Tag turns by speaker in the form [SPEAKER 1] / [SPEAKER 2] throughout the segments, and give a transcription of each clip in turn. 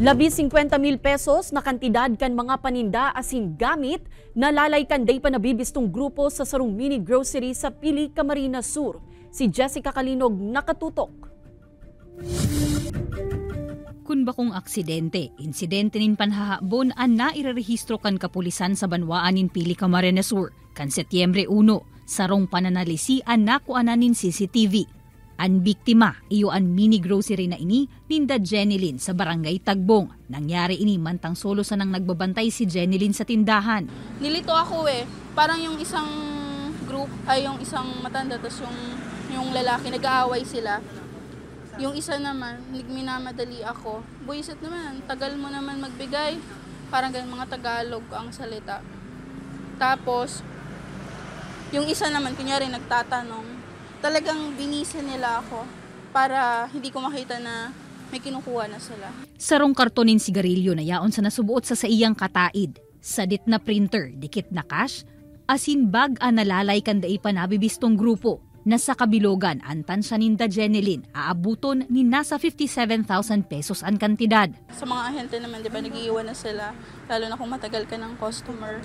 [SPEAKER 1] 50,000 pesos na kantidad kan mga paninda asin gamit nalalay kan day pa nabibistong grupo sa sarong mini grocery sa Pili, Camarines Sur. Si Jessica Kalinog nakatutok.
[SPEAKER 2] Kun bakong insidente nin panhahabon an nairerehistro kan kapulisan sa banwaan nin Pili, Camarines Sur kan Setyembre 1 sarong pananalisi an nakuanan nin CCTV. Ang biktima, iyo ang mini grocery na ini, ninda Jenilyn sa barangay Tagbong. Nangyari ini mantang solo sa nang nagbabantay si Jenilyn sa tindahan.
[SPEAKER 3] Nilito ako parang yung isang group, ay yung isang matanda, tapos yung lalaki, nag-aaway sila. Yung isa naman, minamadali ako. Buisit naman, tagal mo naman magbigay. Parang ganun mga Tagalog ang salita. Tapos, yung isa naman, kunyari nagtatanong, talagang binisan nila ako para hindi ko makita na may kinukuha na sila.
[SPEAKER 2] Sarong kartonin sigarilyo na yaon sa nasubuot sa iyang kataid. Sadit na printer, dikit na cash, asin bag ang nalalay kan dai pa nabibistong grupo. Nasa kabilogan, antan siya ninda Jenilyn, aabuton ni nasa 57,000 pesos ang kantidad.
[SPEAKER 3] Sa mga ahente naman, di ba, nag-iiwan na sila, lalo na kung matagal ka ng customer.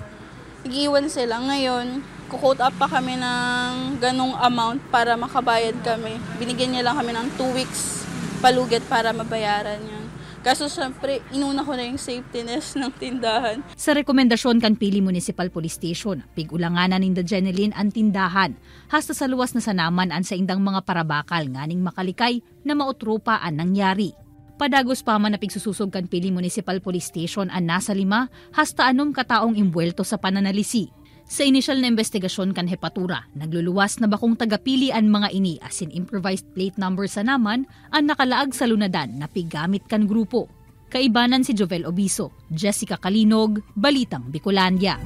[SPEAKER 3] Nag-iwan sila. Ngayon, kukote up pa kami ng ganong amount para makabayad kami. Binigyan niya lang kami ng 2 weeks palugit para mabayaran yun. Kaso syempre, inuna ko na yung safetyness ng tindahan.
[SPEAKER 2] Sa rekomendasyon kan Pili Municipal Police Station, pigulanganan ninda Jenilyn ang tindahan. Hasta sa luwas na sanaman an sa indang mga parabakal nganing makalikay na mautropa ang nangyari. Padagos pa man na pigsususog kan Pili Municipal Police Station ang nasa 5 hasta 6 kataong imbuelto sa pananalisi. Sa inisyal na investigasyon kan Hepatura, nagluluwas na bakong tagapili ang mga ini asin improvised plate number sa naman ang nakalaag sa lunadan na pigamit kan grupo. Kaibanan si Jovel Obiso, Jessica Kalinog, Balitang Bicolandia.